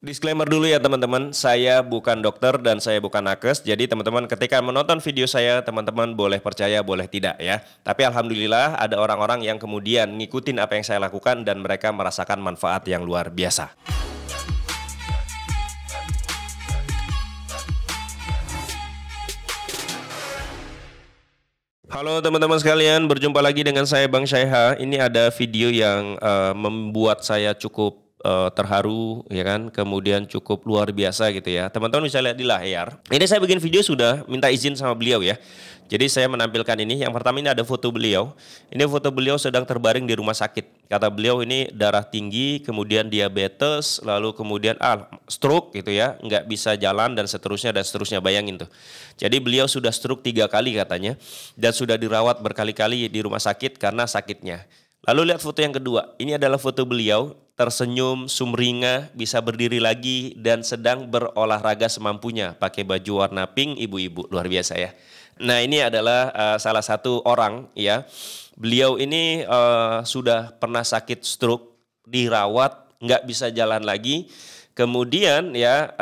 Disclaimer dulu ya teman-teman, saya bukan dokter dan saya bukan nakes. Jadi teman-teman ketika menonton video saya, teman-teman boleh percaya, boleh tidak ya. Tapi alhamdulillah ada orang-orang yang kemudian ngikutin apa yang saya lakukan dan mereka merasakan manfaat yang luar biasa. Halo teman-teman sekalian, berjumpa lagi dengan saya Bang Syaiha. Ini ada video yang membuat saya cukup terharu, ya kan, kemudian cukup luar biasa gitu ya. Teman-teman bisa lihat di layar. Ini saya bikin video sudah minta izin sama beliau ya. Jadi saya menampilkan ini. Yang pertama ini ada foto beliau. Ini foto beliau sedang terbaring di rumah sakit. Kata beliau ini darah tinggi, kemudian diabetes, lalu kemudian stroke gitu ya, nggak bisa jalan dan seterusnya. Bayangin tuh. Jadi beliau sudah stroke 3 kali katanya dan sudah dirawat berkali-kali di rumah sakit karena sakitnya. Lalu lihat foto yang kedua. Ini adalah foto beliau tersenyum, sumringah, bisa berdiri lagi dan sedang berolahraga semampunya. Pakai baju warna pink, ibu-ibu luar biasa ya. Nah ini adalah salah satu orang ya. Beliau ini sudah pernah sakit stroke, dirawat, nggak bisa jalan lagi. Kemudian ya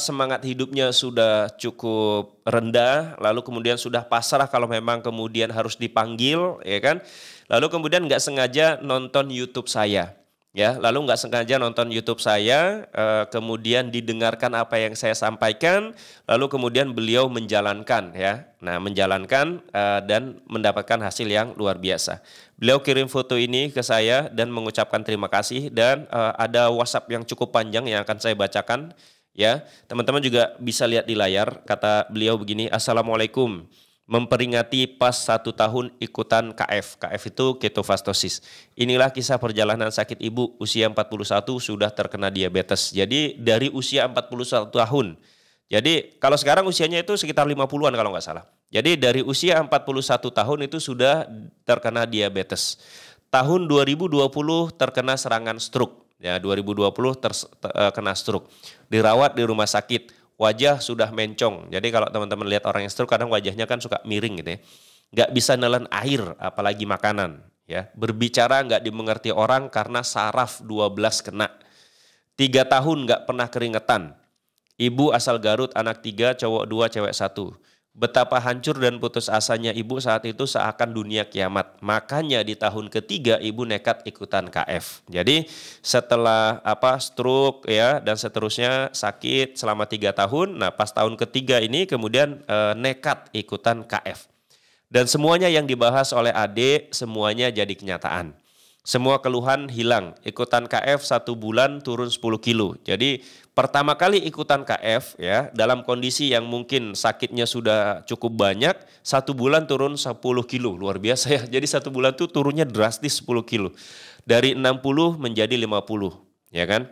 semangat hidupnya sudah cukup rendah, lalu kemudian sudah pasrah kalau memang kemudian harus dipanggil, ya kan? Lalu kemudian nggak sengaja nonton YouTube saya, ya. Lalu nggak sengaja nonton YouTube saya, kemudian didengarkan apa yang saya sampaikan, lalu kemudian beliau menjalankan, ya. Nah, menjalankan dan mendapatkan hasil yang luar biasa. Beliau kirim foto ini ke saya dan mengucapkan terima kasih dan ada WhatsApp yang cukup panjang yang akan saya bacakan, ya. Teman-teman juga bisa lihat di layar. Kata beliau begini, Assalamualaikum. Memperingati pas 1 tahun ikutan KF. KF itu ketofastosis. Inilah kisah perjalanan sakit ibu usia 41 sudah terkena diabetes. Jadi dari usia 41 tahun. Jadi kalau sekarang usianya itu sekitar 50-an kalau nggak salah. Jadi dari usia 41 tahun itu sudah terkena diabetes. Tahun 2020 terkena serangan stroke. Ya, 2020 kena stroke. Dirawat di rumah sakit. Wajah sudah mencong. Jadi kalau teman-teman lihat orang yang stroke kadang wajahnya kan suka miring gitu ya. Nggak bisa nelen air apalagi makanan. Ya. Berbicara nggak dimengerti orang karena saraf 12 kena. 3 tahun nggak pernah keringetan. Ibu asal Garut, anak 3, cowok 2, cewek 1. Betapa hancur dan putus asanya ibu saat itu seakan dunia kiamat. Makanya di tahun ketiga ibu nekat ikutan KF. Jadi setelah stroke ya dan seterusnya sakit selama 3 tahun. Nah pas tahun ketiga ini kemudian nekat ikutan KF. Dan semuanya yang dibahas oleh adik semuanya jadi kenyataan. Semua keluhan hilang. Ikutan KF 1 bulan turun 10 kilo. Jadi pertama kali ikutan KF ya dalam kondisi yang mungkin sakitnya sudah cukup banyak, 1 bulan turun 10 kilo. Luar biasa ya. Jadi 1 bulan itu turunnya drastis 10 kilo. Dari 60 menjadi 50 ya kan.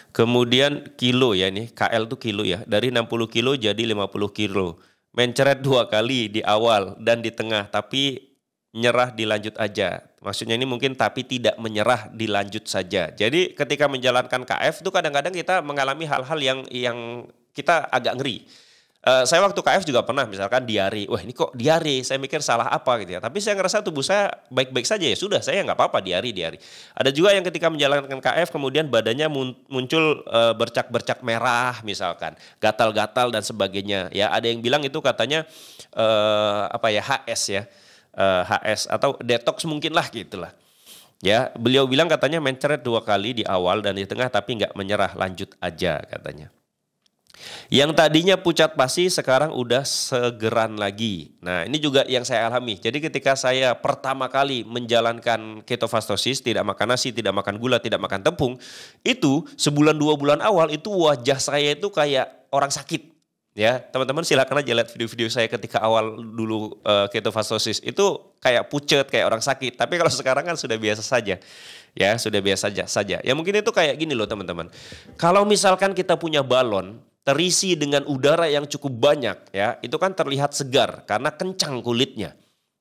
Kemudian kilo ya ini, KL itu kilo ya. Dari 60 kilo jadi 50 kilo. Mencret 2 kali di awal dan di tengah tapi nyerah dilanjut aja. Maksudnya ini mungkin tapi tidak menyerah dilanjut saja. Jadi ketika menjalankan KF itu kadang-kadang kita mengalami hal-hal yang kita agak ngeri. Saya waktu KF juga pernah misalkan diare. Wah ini kok diare? Saya mikir salah apa gitu ya. Tapi saya ngerasa tubuh saya baik-baik saja ya. Sudah saya nggak apa-apa diare. Ada juga yang ketika menjalankan KF kemudian badannya muncul bercak-bercak merah misalkan. Gatal-gatal dan sebagainya. Ya ada yang bilang itu katanya HS ya. HS atau detox mungkin lah gitulah. Ya, beliau bilang katanya mencret 2 kali di awal dan di tengah tapi nggak menyerah, lanjut aja katanya. Yang tadinya pucat pasi sekarang udah segeran lagi. Nah ini juga yang saya alami. Jadi ketika saya pertama kali menjalankan ketofastosis, tidak makan nasi, tidak makan gula, tidak makan tepung, itu sebulan 2 bulan awal itu wajah saya itu kayak orang sakit. Ya, teman-teman silakan aja lihat video-video saya ketika awal dulu ketofastosis itu kayak pucet, kayak orang sakit. Tapi kalau sekarang kan sudah biasa saja. Ya, sudah biasa saja. Ya mungkin itu kayak gini loh teman-teman. Kalau misalkan kita punya balon terisi dengan udara yang cukup banyak ya, itu kan terlihat segar karena kencang kulitnya.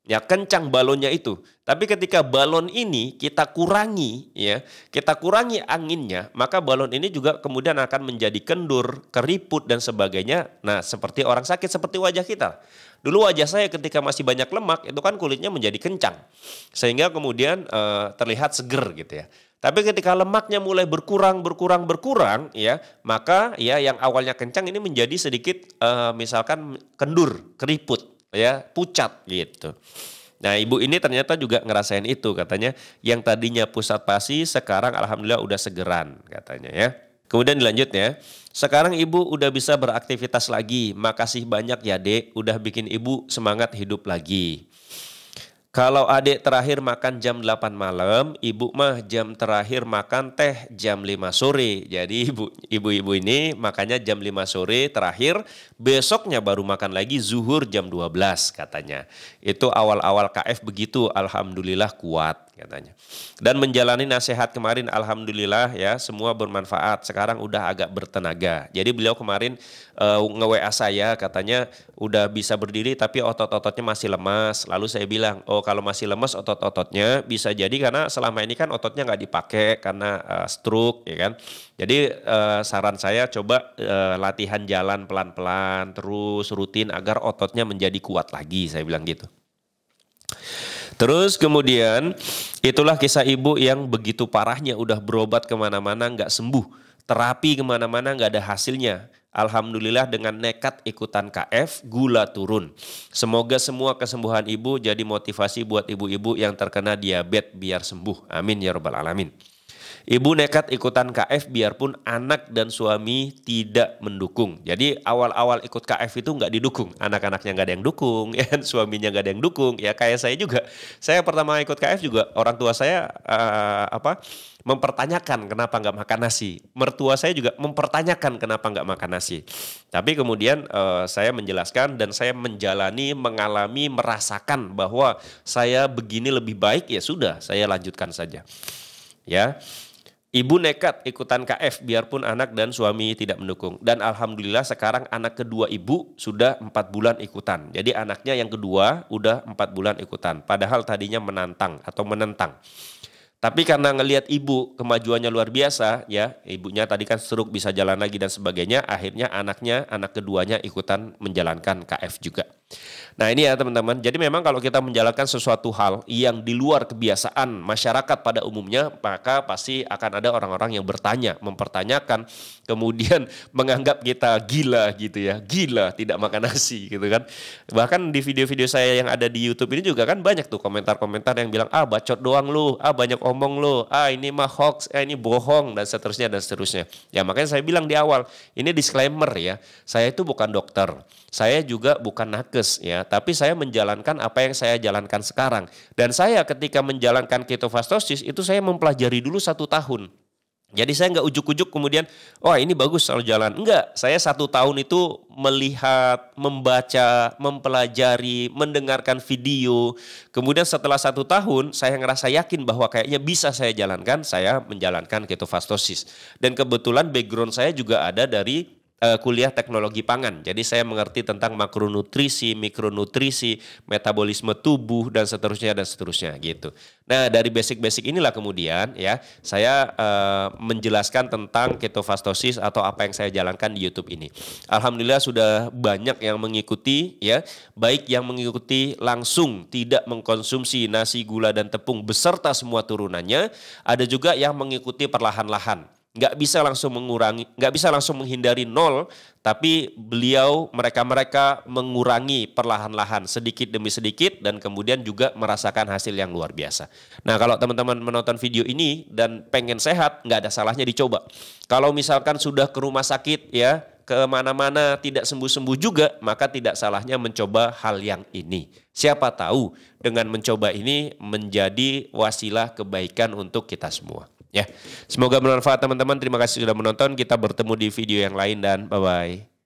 Ya kencang balonnya itu. Tapi ketika balon ini kita kurangi ya, kita kurangi anginnya, maka balon ini juga kemudian akan menjadi kendur, keriput dan sebagainya. Nah, seperti orang sakit, seperti wajah kita. Dulu wajah saya ketika masih banyak lemak, itu kan kulitnya menjadi kencang. Sehingga kemudian terlihat seger gitu ya. Tapi ketika lemaknya mulai berkurang ya, maka ya yang awalnya kencang ini menjadi sedikit misalkan kendur, keriput ya, pucat gitu. Nah, ibu ini ternyata juga ngerasain itu katanya, yang tadinya pusat pasi sekarang alhamdulillah udah segeran katanya ya. Kemudian dilanjut ya. Sekarang ibu udah bisa beraktivitas lagi. Makasih banyak ya, Dek, udah bikin ibu semangat hidup lagi. Kalau adik terakhir makan jam 8 malam, ibu mah jam terakhir makan teh jam 5 sore. Jadi ibu-ibu ini makannya jam 5 sore terakhir, besoknya baru makan lagi zuhur jam 12 katanya. Itu awal-awal KF begitu, alhamdulillah kuat katanya. Dan menjalani nasihat kemarin alhamdulillah ya, semua bermanfaat. Sekarang udah agak bertenaga. Jadi beliau kemarin nge-WA saya katanya udah bisa berdiri tapi otot-ototnya masih lemas. Lalu saya bilang, oh kalau masih lemas otot-ototnya bisa jadi karena selama ini kan ototnya nggak dipakai karena stroke ya kan. Jadi saran saya coba latihan jalan pelan-pelan terus rutin agar ototnya menjadi kuat lagi, saya bilang gitu. Terus kemudian itulah kisah ibu yang begitu parahnya udah berobat kemana-mana nggak sembuh. Terapi kemana-mana nggak ada hasilnya. Alhamdulillah dengan nekat ikutan KF, gula turun. Semoga semua kesembuhan ibu jadi motivasi buat ibu-ibu yang terkena diabetes biar sembuh. Amin ya rabbal alamin. Ibu nekat ikutan KF biarpun anak dan suami tidak mendukung. Jadi awal-awal ikut KF itu nggak didukung. Anak-anaknya nggak ada yang dukung, ya, suaminya nggak ada yang dukung. Ya kayak saya juga. Saya pertama ikut KF juga orang tua saya mempertanyakan kenapa nggak makan nasi. Mertua saya juga mempertanyakan kenapa nggak makan nasi. Tapi kemudian saya menjelaskan dan saya menjalani, mengalami, merasakan bahwa saya begini lebih baik, ya sudah saya lanjutkan saja. Ya. Ibu nekat ikutan KF biarpun anak dan suami tidak mendukung. Dan alhamdulillah sekarang anak kedua ibu sudah 4 bulan ikutan. Jadi anaknya yang kedua udah 4 bulan ikutan. Padahal tadinya menantang atau menentang. Tapi karena ngelihat ibu kemajuannya luar biasa ya, ibunya tadi kan stroke bisa jalan lagi dan sebagainya, akhirnya anak keduanya ikutan menjalankan KF juga. Nah ini ya teman-teman, jadi memang kalau kita menjalankan sesuatu hal yang di luar kebiasaan masyarakat pada umumnya, maka pasti akan ada orang-orang yang bertanya, mempertanyakan, kemudian menganggap kita gila gitu ya, gila tidak makan nasi gitu kan. Bahkan di video-video saya yang ada di YouTube ini juga kan banyak tuh komentar-komentar yang bilang, bacot doang lu, banyak omong lu, ini mah hoax, ini bohong dan seterusnya dan seterusnya. Ya makanya saya bilang di awal, ini disclaimer ya, saya itu bukan dokter, saya juga bukan nakes ya, tapi saya menjalankan apa yang saya jalankan sekarang. Dan saya ketika menjalankan ketofastosis itu saya mempelajari dulu 1 tahun. Jadi saya nggak ujuk-ujuk kemudian, ini bagus kalau jalan. Enggak, saya 1 tahun itu melihat, membaca, mempelajari, mendengarkan video. Kemudian setelah 1 tahun saya ngerasa yakin bahwa kayaknya bisa saya jalankan, saya menjalankan ketofastosis. Dan kebetulan background saya juga ada dari kuliah teknologi pangan. Jadi saya mengerti tentang makronutrisi, mikronutrisi, metabolisme tubuh dan seterusnya gitu. Nah, dari basic-basic inilah kemudian ya saya menjelaskan tentang ketofastosis atau apa yang saya jalankan di YouTube ini. Alhamdulillah sudah banyak yang mengikuti ya, baik yang mengikuti langsung tidak mengkonsumsi nasi, gula dan tepung beserta semua turunannya, ada juga yang mengikuti perlahan-lahan. Nggak bisa langsung mengurangi, nggak bisa langsung menghindari 0, tapi mereka mengurangi perlahan-lahan sedikit demi sedikit dan kemudian juga merasakan hasil yang luar biasa. Nah kalau teman-teman menonton video ini dan pengen sehat, nggak ada salahnya dicoba. Kalau misalkan sudah ke rumah sakit ya, kemana-mana tidak sembuh-sembuh juga, maka tidak salahnya mencoba hal yang ini. Siapa tahu dengan mencoba ini menjadi wasilah kebaikan untuk kita semua. Ya, semoga bermanfaat teman-teman. Terima kasih sudah menonton. Kita bertemu di video yang lain dan bye-bye.